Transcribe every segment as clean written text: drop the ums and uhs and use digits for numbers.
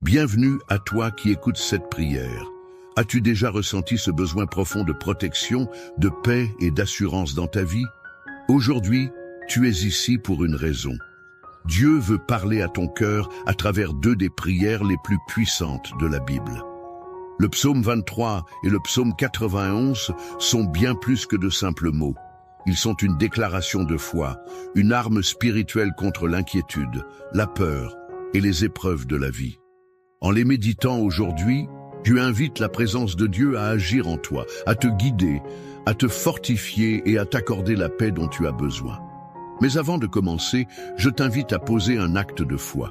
Bienvenue à toi qui écoutes cette prière. As-tu déjà ressenti ce besoin profond de protection, de paix et d'assurance dans ta vie? Aujourd'hui, tu es ici pour une raison. Dieu veut parler à ton cœur à travers deux des prières les plus puissantes de la Bible. Le psaume 23 et le psaume 91 sont bien plus que de simples mots. Ils sont une déclaration de foi, une arme spirituelle contre l'inquiétude, la peur et les épreuves de la vie. En les méditant aujourd'hui, tu invites la présence de Dieu à agir en toi, à te guider, à te fortifier et à t'accorder la paix dont tu as besoin. Mais avant de commencer, je t'invite à poser un acte de foi.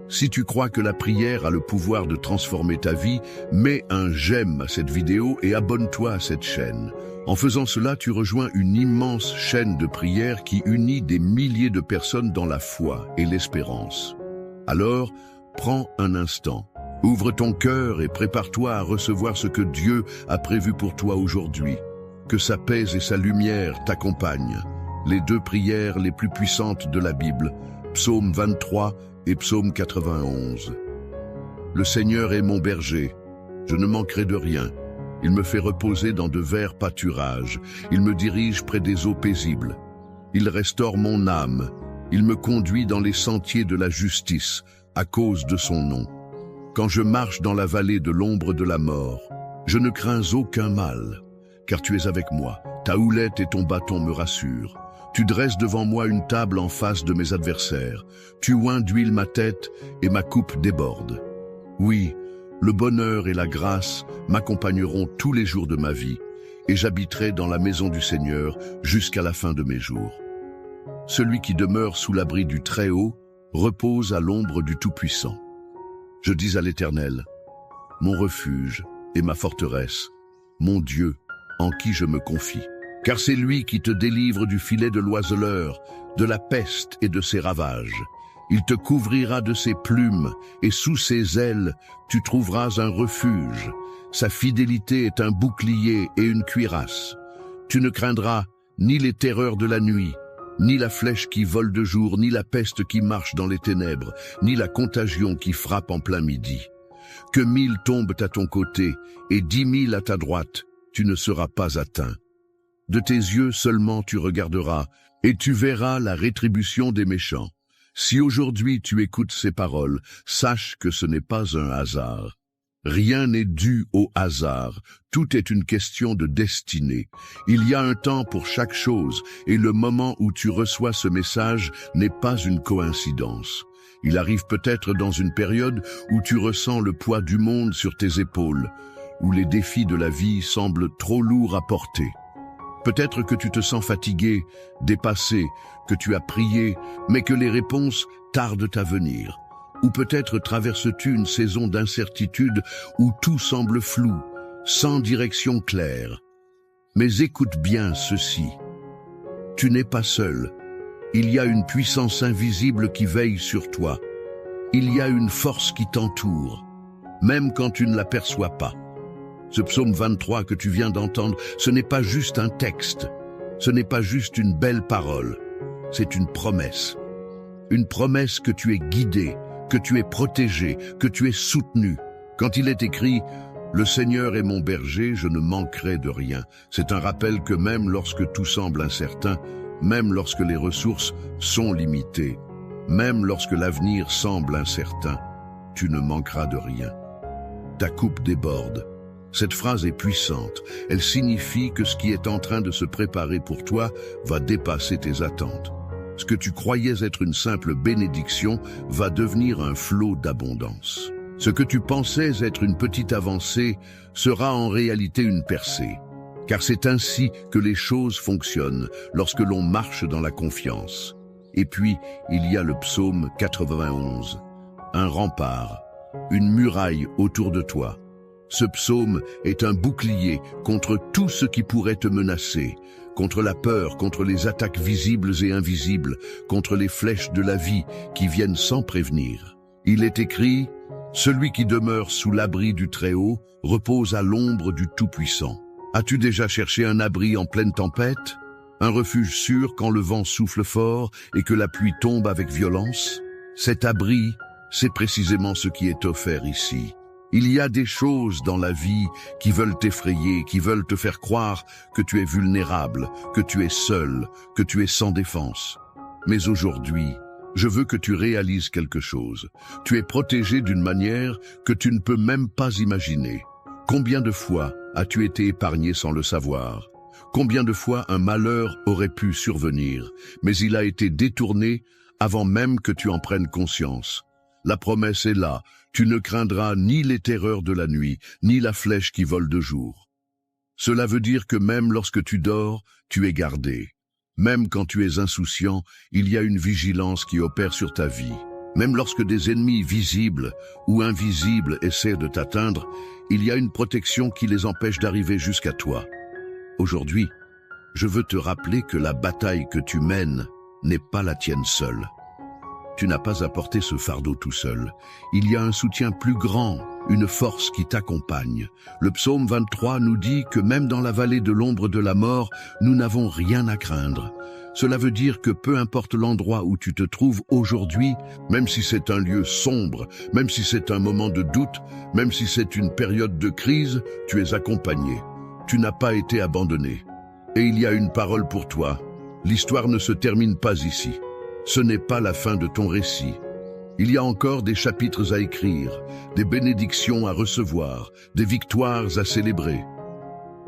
Si tu crois que la prière a le pouvoir de transformer ta vie, mets un j'aime à cette vidéo et abonne-toi à cette chaîne. En faisant cela, tu rejoins une immense chaîne de prière qui unit des milliers de personnes dans la foi et l'espérance. Alors, prends un instant, ouvre ton cœur et prépare-toi à recevoir ce que Dieu a prévu pour toi aujourd'hui. Que sa paix et sa lumière t'accompagnent. Les deux prières les plus puissantes de la Bible, psaume 23 et psaume 91. Le Seigneur est mon berger, je ne manquerai de rien. Il me fait reposer dans de verts pâturages, il me dirige près des eaux paisibles. Il restaure mon âme, il me conduit dans les sentiers de la justice, à cause de son nom. Quand je marche dans la vallée de l'ombre de la mort, je ne crains aucun mal, car tu es avec moi, ta houlette et ton bâton me rassurent. Tu dresses devant moi une table en face de mes adversaires. Tu oins d'huile ma tête et ma coupe déborde. Oui, le bonheur et la grâce m'accompagneront tous les jours de ma vie, et j'habiterai dans la maison du Seigneur jusqu'à la fin de mes jours. Celui qui demeure sous l'abri du Très-Haut repose à l'ombre du Tout-Puissant. Je dis à l'Éternel, mon refuge et ma forteresse, mon Dieu, en qui je me confie. Car c'est lui qui te délivre du filet de l'oiseleur, de la peste et de ses ravages. Il te couvrira de ses plumes, et sous ses ailes, tu trouveras un refuge. Sa fidélité est un bouclier et une cuirasse. Tu ne craindras ni les terreurs de la nuit, ni la flèche qui vole de jour, ni la peste qui marche dans les ténèbres, ni la contagion qui frappe en plein midi. Que 1000 tombent à ton côté, et 10 000 à ta droite, tu ne seras pas atteint. De tes yeux seulement tu regarderas, et tu verras la rétribution des méchants. Si aujourd'hui tu écoutes ces paroles, sache que ce n'est pas un hasard. Rien n'est dû au hasard, tout est une question de destinée. Il y a un temps pour chaque chose, et le moment où tu reçois ce message n'est pas une coïncidence. Il arrive peut-être dans une période où tu ressens le poids du monde sur tes épaules, où les défis de la vie semblent trop lourds à porter. Peut-être que tu te sens fatigué, dépassé, que tu as prié, mais que les réponses tardent à venir. Ou peut-être traverses-tu une saison d'incertitude où tout semble flou, sans direction claire. Mais écoute bien ceci. Tu n'es pas seul. Il y a une puissance invisible qui veille sur toi. Il y a une force qui t'entoure, même quand tu ne l'aperçois pas. Ce psaume 23 que tu viens d'entendre, ce n'est pas juste un texte, ce n'est pas juste une belle parole, c'est une promesse. Une promesse que tu es guidé, que tu es protégé, que tu es soutenu. Quand il est écrit « Le Seigneur est mon berger, je ne manquerai de rien », c'est un rappel que même lorsque tout semble incertain, même lorsque les ressources sont limitées, même lorsque l'avenir semble incertain, tu ne manqueras de rien. Ta coupe déborde. Cette phrase est puissante. Elle signifie que ce qui est en train de se préparer pour toi va dépasser tes attentes. Ce que tu croyais être une simple bénédiction va devenir un flot d'abondance. Ce que tu pensais être une petite avancée sera en réalité une percée. Car c'est ainsi que les choses fonctionnent lorsque l'on marche dans la confiance. Et puis, il y a le psaume 91. Un rempart, une muraille autour de toi. Ce psaume est un bouclier contre tout ce qui pourrait te menacer, contre la peur, contre les attaques visibles et invisibles, contre les flèches de la vie qui viennent sans prévenir. Il est écrit « Celui qui demeure sous l'abri du Très-Haut repose à l'ombre du Tout-Puissant ». As-tu déjà cherché un abri en pleine tempête? Un refuge sûr quand le vent souffle fort et que la pluie tombe avec violence? Cet abri, C'est précisément ce qui est offert ici. Il y a des choses dans la vie qui veulent t'effrayer, qui veulent te faire croire que tu es vulnérable, que tu es seul, que tu es sans défense. Mais aujourd'hui, je veux que tu réalises quelque chose. Tu es protégé d'une manière que tu ne peux même pas imaginer. Combien de fois as-tu été épargné sans le savoir? Combien de fois un malheur aurait pu survenir, mais il a été détourné avant même que tu en prennes conscience? La promesse est là, tu ne craindras ni les terreurs de la nuit, ni la flèche qui vole de jour. Cela veut dire que même lorsque tu dors, tu es gardé. Même quand tu es insouciant, il y a une vigilance qui opère sur ta vie. Même lorsque des ennemis visibles ou invisibles essaient de t'atteindre, il y a une protection qui les empêche d'arriver jusqu'à toi. Aujourd'hui, je veux te rappeler que la bataille que tu mènes n'est pas la tienne seule. Tu n'as pas à porter ce fardeau tout seul. Il y a un soutien plus grand, une force qui t'accompagne. Le psaume 23 nous dit que même dans la vallée de l'ombre de la mort, nous n'avons rien à craindre. Cela veut dire que peu importe l'endroit où tu te trouves aujourd'hui, même si c'est un lieu sombre, même si c'est un moment de doute, même si c'est une période de crise, tu es accompagné. Tu n'as pas été abandonné. Et il y a une parole pour toi. L'histoire ne se termine pas ici. Ce n'est pas la fin de ton récit. Il y a encore des chapitres à écrire, des bénédictions à recevoir, des victoires à célébrer.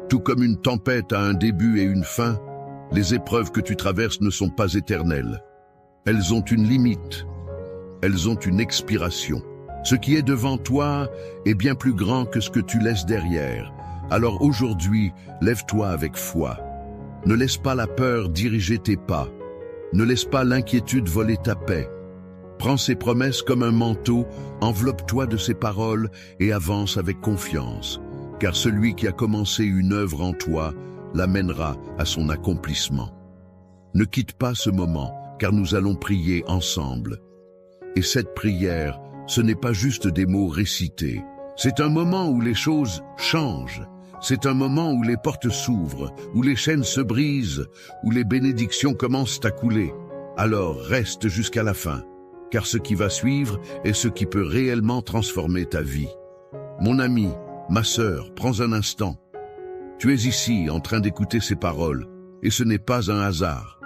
Tout comme une tempête a un début et une fin, les épreuves que tu traverses ne sont pas éternelles. Elles ont une limite. Elles ont une expiration. Ce qui est devant toi est bien plus grand que ce que tu laisses derrière. Alors aujourd'hui, lève-toi avec foi. Ne laisse pas la peur diriger tes pas. Ne laisse pas l'inquiétude voler ta paix. Prends ces promesses comme un manteau, enveloppe-toi de ces paroles et avance avec confiance, car celui qui a commencé une œuvre en toi l'amènera à son accomplissement. Ne quitte pas ce moment, car nous allons prier ensemble. Et cette prière, ce n'est pas juste des mots récités. C'est un moment où les choses changent. C'est un moment où les portes s'ouvrent, où les chaînes se brisent, où les bénédictions commencent à couler. Alors reste jusqu'à la fin, car ce qui va suivre est ce qui peut réellement transformer ta vie. Mon ami, ma sœur, prends un instant. Tu es ici en train d'écouter ces paroles, et ce n'est pas un hasard.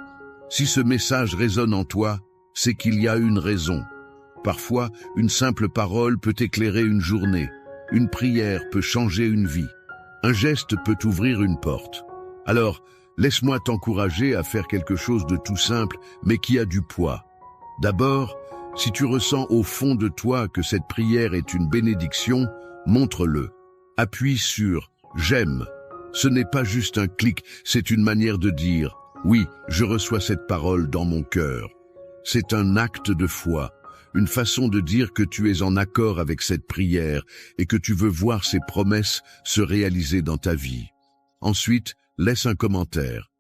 Si ce message résonne en toi, c'est qu'il y a une raison. Parfois, une simple parole peut éclairer une journée. Une prière peut changer une vie. Un geste peut ouvrir une porte. Alors, laisse-moi t'encourager à faire quelque chose de tout simple, mais qui a du poids. D'abord, si tu ressens au fond de toi que cette prière est une bénédiction, montre-le. Appuie sur « J'aime ». Ce n'est pas juste un clic, c'est une manière de dire « Oui, je reçois cette parole dans mon cœur ». C'est un acte de foi. Une façon de dire que tu es en accord avec cette prière et que tu veux voir ces promesses se réaliser dans ta vie. Ensuite, laisse un commentaire.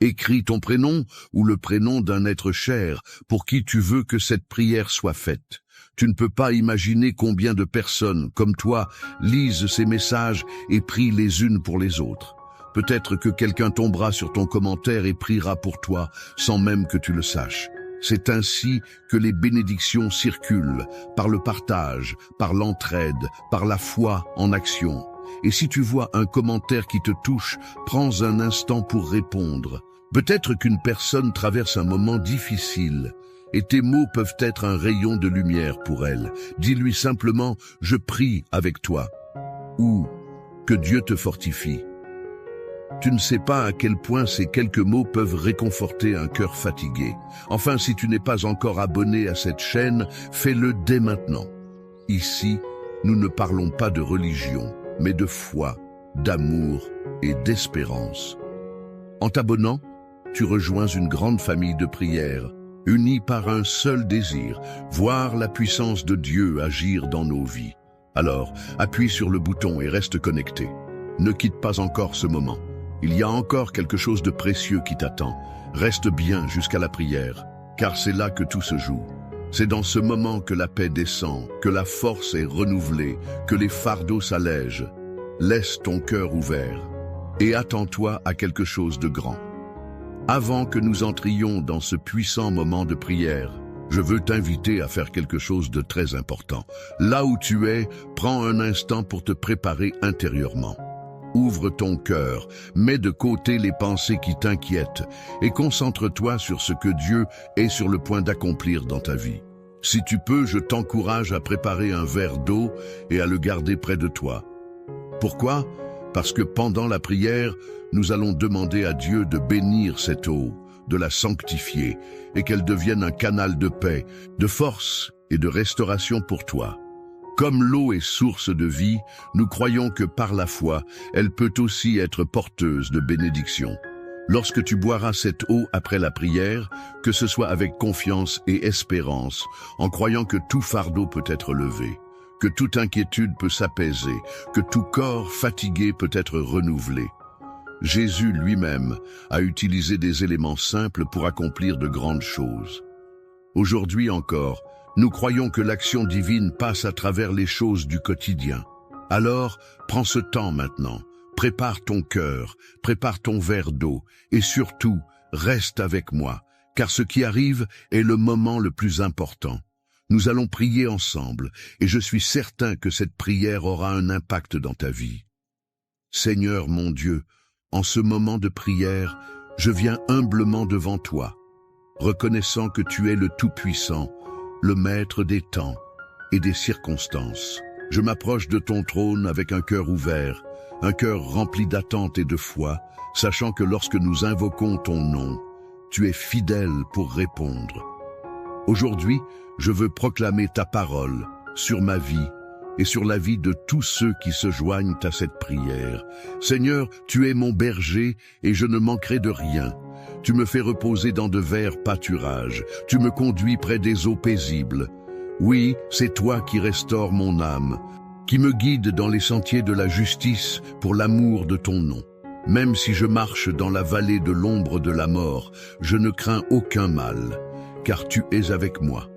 Écris ton prénom ou le prénom d'un être cher pour qui tu veux que cette prière soit faite. Tu ne peux pas imaginer combien de personnes, comme toi, lisent ces messages et prient les unes pour les autres. Peut-être que quelqu'un tombera sur ton commentaire et priera pour toi sans même que tu le saches. C'est ainsi que les bénédictions circulent, par le partage, par l'entraide, par la foi en action. Et si tu vois un commentaire qui te touche, prends un instant pour répondre. Peut-être qu'une personne traverse un moment difficile, et tes mots peuvent être un rayon de lumière pour elle. Dis-lui simplement « Je prie avec toi » ou « Que Dieu te fortifie ». Tu ne sais pas à quel point ces quelques mots peuvent réconforter un cœur fatigué. Enfin, si tu n'es pas encore abonné à cette chaîne, fais-le dès maintenant. Ici, nous ne parlons pas de religion, mais de foi, d'amour et d'espérance. En t'abonnant, tu rejoins une grande famille de prières, unie par un seul désir, voir la puissance de Dieu agir dans nos vies. Alors, appuie sur le bouton et reste connecté. Ne quitte pas encore ce moment. Il y a encore quelque chose de précieux qui t'attend. Reste bien jusqu'à la prière, car c'est là que tout se joue. C'est dans ce moment que la paix descend, que la force est renouvelée, que les fardeaux s'allègent. Laisse ton cœur ouvert et attends-toi à quelque chose de grand. Avant que nous entrions dans ce puissant moment de prière, Je veux t'inviter à faire quelque chose de très important. Là où tu es, prends un instant pour te préparer intérieurement. Ouvre ton cœur, mets de côté les pensées qui t'inquiètent et concentre-toi sur ce que Dieu est sur le point d'accomplir dans ta vie. Si tu peux, je t'encourage à préparer un verre d'eau et à le garder près de toi. Pourquoi? Parce que pendant la prière, nous allons demander à Dieu de bénir cette eau, de la sanctifier et qu'elle devienne un canal de paix, de force et de restauration pour toi. Comme l'eau est source de vie, nous croyons que par la foi, elle peut aussi être porteuse de bénédiction. Lorsque tu boiras cette eau après la prière, que ce soit avec confiance et espérance, en croyant que tout fardeau peut être levé, que toute inquiétude peut s'apaiser, que tout corps fatigué peut être renouvelé. Jésus lui-même a utilisé des éléments simples pour accomplir de grandes choses. Aujourd'hui encore, nous croyons que l'action divine passe à travers les choses du quotidien. Alors, prends ce temps maintenant, prépare ton cœur, prépare ton verre d'eau et surtout, reste avec moi, car ce qui arrive est le moment le plus important. Nous allons prier ensemble et je suis certain que cette prière aura un impact dans ta vie. Seigneur mon Dieu, en ce moment de prière, je viens humblement devant toi, reconnaissant que tu es le Tout-Puissant, le Maître des temps et des circonstances. Je m'approche de ton trône avec un cœur ouvert, un cœur rempli d'attente et de foi, sachant que lorsque nous invoquons ton nom, tu es fidèle pour répondre. Aujourd'hui, je veux proclamer ta parole sur ma vie et sur la vie de tous ceux qui se joignent à cette prière. Seigneur, tu es mon berger et je ne manquerai de rien. Tu me fais reposer dans de verts pâturages. Tu me conduis près des eaux paisibles. Oui, c'est toi qui restaures mon âme, qui me guide dans les sentiers de la justice pour l'amour de ton nom. Même si je marche dans la vallée de l'ombre de la mort, je ne crains aucun mal, car tu es avec moi.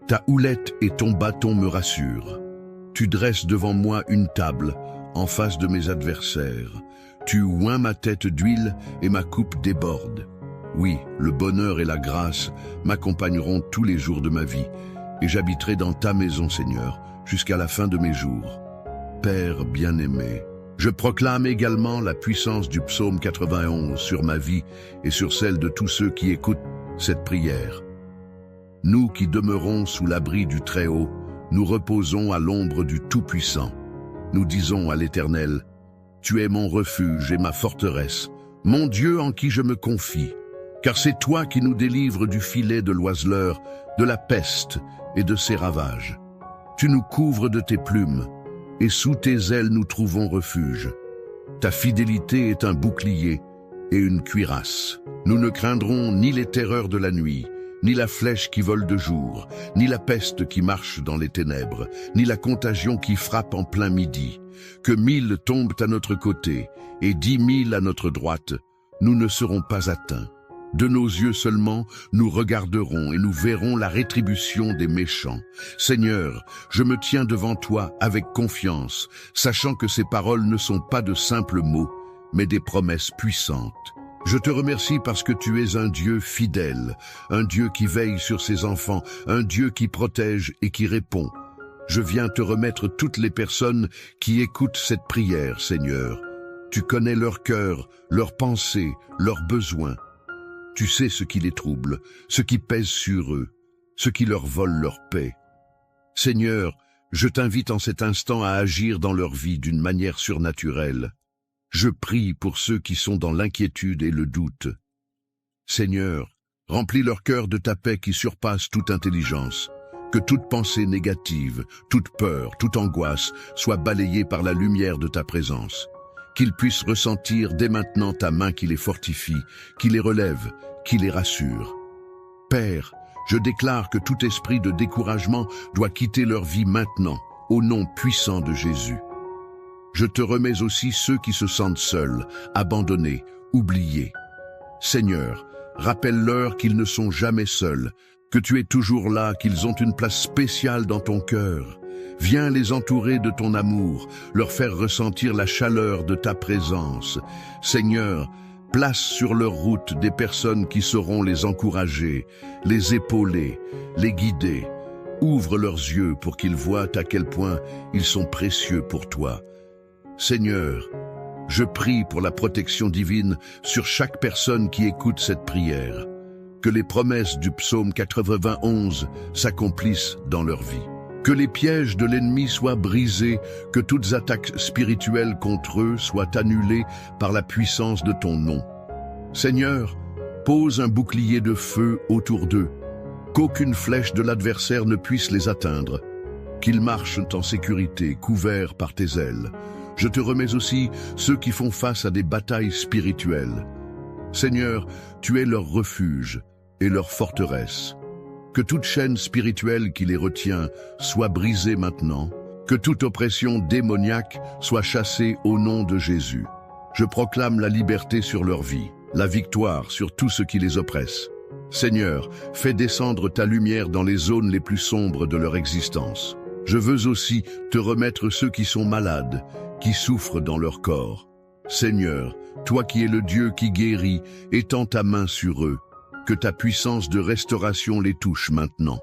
Ta houlette et ton bâton me rassurent. Tu dresses devant moi une table, en face de mes adversaires. Tu oins ma tête d'huile et ma coupe déborde. Oui, le bonheur et la grâce m'accompagneront tous les jours de ma vie, et j'habiterai dans ta maison, Seigneur, jusqu'à la fin de mes jours. Père bien-aimé, je proclame également la puissance du psaume 91 sur ma vie et sur celle de tous ceux qui écoutent cette prière. Nous qui demeurons sous l'abri du Très-Haut, nous reposons à l'ombre du Tout-Puissant. Nous disons à l'Éternel, « Tu es mon refuge et ma forteresse, mon Dieu en qui je me confie, car c'est toi qui nous délivres du filet de l'oiseleur, de la peste et de ses ravages. Tu nous couvres de tes plumes, et sous tes ailes nous trouvons refuge. Ta fidélité est un bouclier et une cuirasse. Nous ne craindrons ni les terreurs de la nuit, ni la flèche qui vole de jour, ni la peste qui marche dans les ténèbres, ni la contagion qui frappe en plein midi. Que 1000 tombent à notre côté et 10 000 à notre droite, nous ne serons pas atteints. De nos yeux seulement, nous regarderons et nous verrons la rétribution des méchants. Seigneur, je me tiens devant toi avec confiance, sachant que ces paroles ne sont pas de simples mots, mais des promesses puissantes. Je te remercie parce que tu es un Dieu fidèle, un Dieu qui veille sur ses enfants, un Dieu qui protège et qui répond. Je viens te remettre toutes les personnes qui écoutent cette prière, Seigneur. Tu connais leur cœur, leurs pensées, leurs besoins. Tu sais ce qui les trouble, ce qui pèse sur eux, ce qui leur vole leur paix. Seigneur, je t'invite en cet instant à agir dans leur vie d'une manière surnaturelle. Je prie pour ceux qui sont dans l'inquiétude et le doute. Seigneur, remplis leur cœur de ta paix qui surpasse toute intelligence. Que toute pensée négative, toute peur, toute angoisse soit balayée par la lumière de ta présence. Qu'ils puissent ressentir dès maintenant ta main qui les fortifie, qui les relève, qui les rassure. Père, je déclare que tout esprit de découragement doit quitter leur vie maintenant, au nom puissant de Jésus. Je te remets aussi ceux qui se sentent seuls, abandonnés, oubliés. Seigneur, rappelle-leur qu'ils ne sont jamais seuls, que tu es toujours là, qu'ils ont une place spéciale dans ton cœur. Viens les entourer de ton amour, leur faire ressentir la chaleur de ta présence. Seigneur, Place sur leur route des personnes qui sauront les encourager, les épauler, les guider. Ouvre leurs yeux pour qu'ils voient à quel point ils sont précieux pour toi. Seigneur, je prie pour la protection divine sur chaque personne qui écoute cette prière. Que les promesses du psaume 91 s'accomplissent dans leur vie. Que les pièges de l'ennemi soient brisés, que toutes attaques spirituelles contre eux soient annulées par la puissance de ton nom. Seigneur, pose un bouclier de feu autour d'eux, qu'aucune flèche de l'adversaire ne puisse les atteindre, qu'ils marchent en sécurité, couverts par tes ailes. Je te remets aussi ceux qui font face à des batailles spirituelles. Seigneur, tu es leur refuge et leur forteresse. Que toute chaîne spirituelle qui les retient soit brisée maintenant, que toute oppression démoniaque soit chassée au nom de Jésus. Je proclame la liberté sur leur vie, la victoire sur tout ce qui les oppresse. Seigneur, fais descendre ta lumière dans les zones les plus sombres de leur existence. Je veux aussi te remettre ceux qui sont malades, qui souffrent dans leur corps. Seigneur, toi qui es le Dieu qui guérit, étends ta main sur eux. Que ta puissance de restauration les touche maintenant.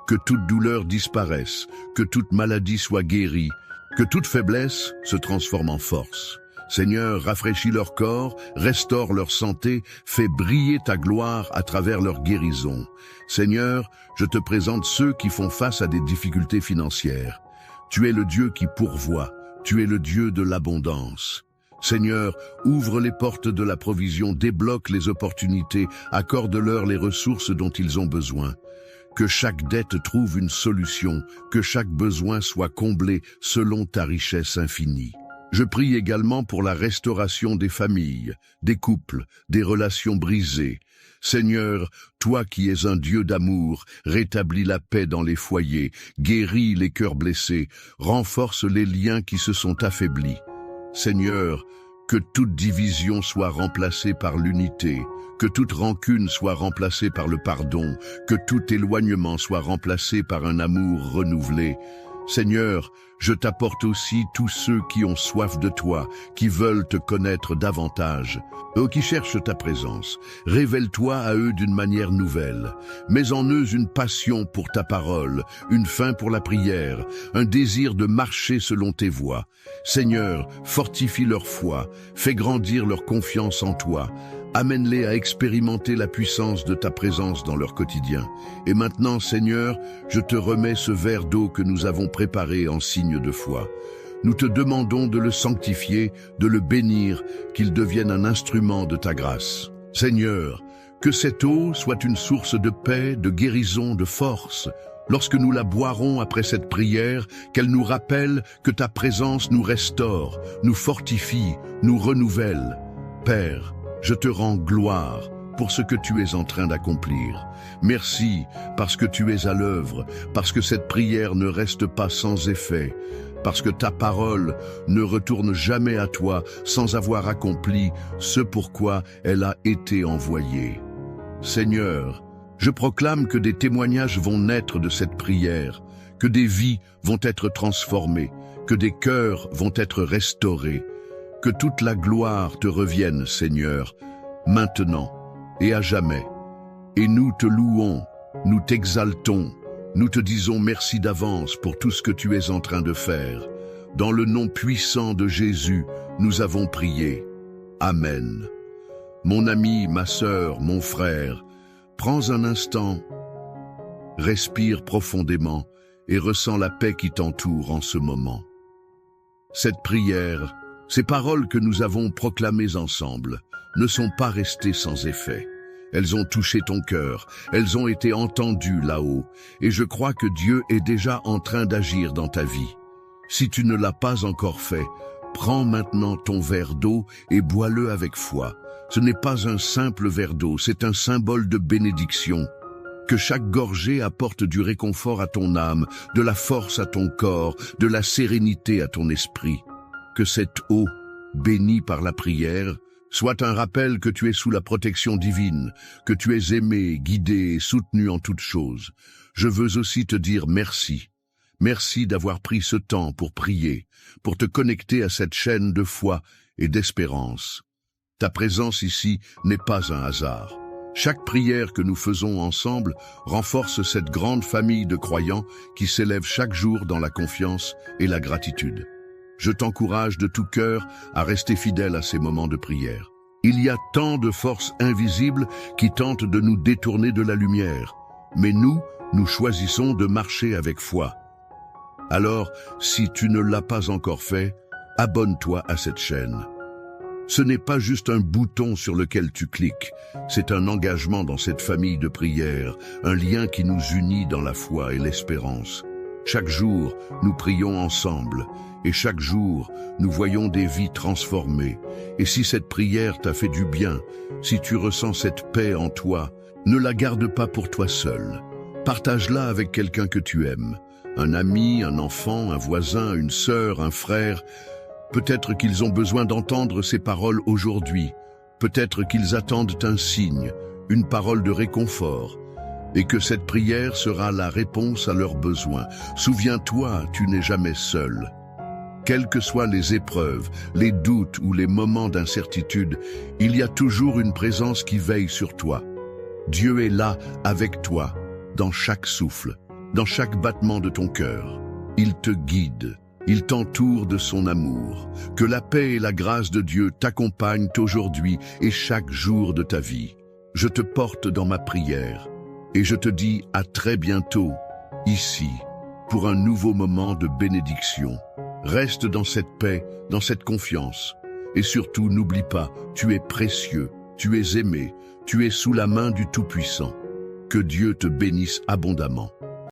Que toute douleur disparaisse, que toute maladie soit guérie, que toute faiblesse se transforme en force. Seigneur, rafraîchis leur corps, restaure leur santé, fais briller ta gloire à travers leur guérison. Seigneur, je te présente ceux qui font face à des difficultés financières. Tu es le Dieu qui pourvoit, tu es le Dieu de l'abondance. Seigneur, ouvre les portes de la provision, débloque les opportunités, accorde-leur les ressources dont ils ont besoin. Que chaque dette trouve une solution, que chaque besoin soit comblé selon ta richesse infinie. Je prie également pour la restauration des familles, des couples, des relations brisées. Seigneur, toi qui es un Dieu d'amour, rétablis la paix dans les foyers, guéris les cœurs blessés, renforce les liens qui se sont affaiblis. Seigneur, que toute division soit remplacée par l'unité, que toute rancune soit remplacée par le pardon, que tout éloignement soit remplacé par un amour renouvelé. Seigneur, je t'apporte aussi tous ceux qui ont soif de toi, qui veulent te connaître davantage, eux qui cherchent ta présence. Révèle-toi à eux d'une manière nouvelle. Mets en eux une passion pour ta parole, une faim pour la prière, un désir de marcher selon tes voies. Seigneur, fortifie leur foi, fais grandir leur confiance en toi. Amène-les à expérimenter la puissance de ta présence dans leur quotidien. Et maintenant, Seigneur, je te remets ce verre d'eau que nous avons préparé en signe de foi. Nous te demandons de le sanctifier, de le bénir, qu'il devienne un instrument de ta grâce. Seigneur, que cette eau soit une source de paix, de guérison, de force. Lorsque nous la boirons après cette prière, qu'elle nous rappelle que ta présence nous restaure, nous fortifie, nous renouvelle. Père, je te rends gloire pour ce que tu es en train d'accomplir. Merci parce que tu es à l'œuvre, parce que cette prière ne reste pas sans effet, parce que ta parole ne retourne jamais à toi sans avoir accompli ce pourquoi elle a été envoyée. Seigneur, je proclame que des témoignages vont naître de cette prière, que des vies vont être transformées, que des cœurs vont être restaurés. Que toute la gloire te revienne, Seigneur, maintenant et à jamais. Et nous te louons, nous t'exaltons, nous te disons merci d'avance pour tout ce que tu es en train de faire. Dans le nom puissant de Jésus, nous avons prié. Amen. Mon ami, ma sœur, mon frère, prends un instant, respire profondément et ressens la paix qui t'entoure en ce moment. Cette prière, ces paroles que nous avons proclamées ensemble ne sont pas restées sans effet. Elles ont touché ton cœur, elles ont été entendues là-haut, et je crois que Dieu est déjà en train d'agir dans ta vie. Si tu ne l'as pas encore fait, prends maintenant ton verre d'eau et bois-le avec foi. Ce n'est pas un simple verre d'eau, c'est un symbole de bénédiction. Que chaque gorgée apporte du réconfort à ton âme, de la force à ton corps, de la sérénité à ton esprit. Que cette eau, bénie par la prière, soit un rappel que tu es sous la protection divine, que tu es aimé, guidé et soutenu en toutes choses. Je veux aussi te dire merci. Merci d'avoir pris ce temps pour prier, pour te connecter à cette chaîne de foi et d'espérance. Ta présence ici n'est pas un hasard. Chaque prière que nous faisons ensemble renforce cette grande famille de croyants qui s'élèvent chaque jour dans la confiance et la gratitude. Je t'encourage de tout cœur à rester fidèle à ces moments de prière. Il y a tant de forces invisibles qui tentent de nous détourner de la lumière, mais nous choisissons de marcher avec foi. Alors, si tu ne l'as pas encore fait, abonne-toi à cette chaîne. Ce n'est pas juste un bouton sur lequel tu cliques, c'est un engagement dans cette famille de prière, un lien qui nous unit dans la foi et l'espérance. Chaque jour, nous prions ensemble, et chaque jour, nous voyons des vies transformées. Et si cette prière t'a fait du bien, si tu ressens cette paix en toi, ne la garde pas pour toi seul. Partage-la avec quelqu'un que tu aimes, un ami, un enfant, un voisin, une sœur, un frère. Peut-être qu'ils ont besoin d'entendre ces paroles aujourd'hui. Peut-être qu'ils attendent un signe, une parole de réconfort. Et que cette prière sera la réponse à leurs besoins. Souviens-toi, tu n'es jamais seul. Quelles que soient les épreuves, les doutes ou les moments d'incertitude, il y a toujours une présence qui veille sur toi. Dieu est là avec toi, dans chaque souffle, dans chaque battement de ton cœur. Il te guide. Il t'entoure de son amour. Que la paix et la grâce de Dieu t'accompagnent aujourd'hui et chaque jour de ta vie. Je te porte dans ma prière et je te dis à très bientôt, ici, pour un nouveau moment de bénédiction. Reste dans cette paix, dans cette confiance. Et surtout, n'oublie pas, tu es précieux, tu es aimé, tu es sous la main du Tout-Puissant. Que Dieu te bénisse abondamment.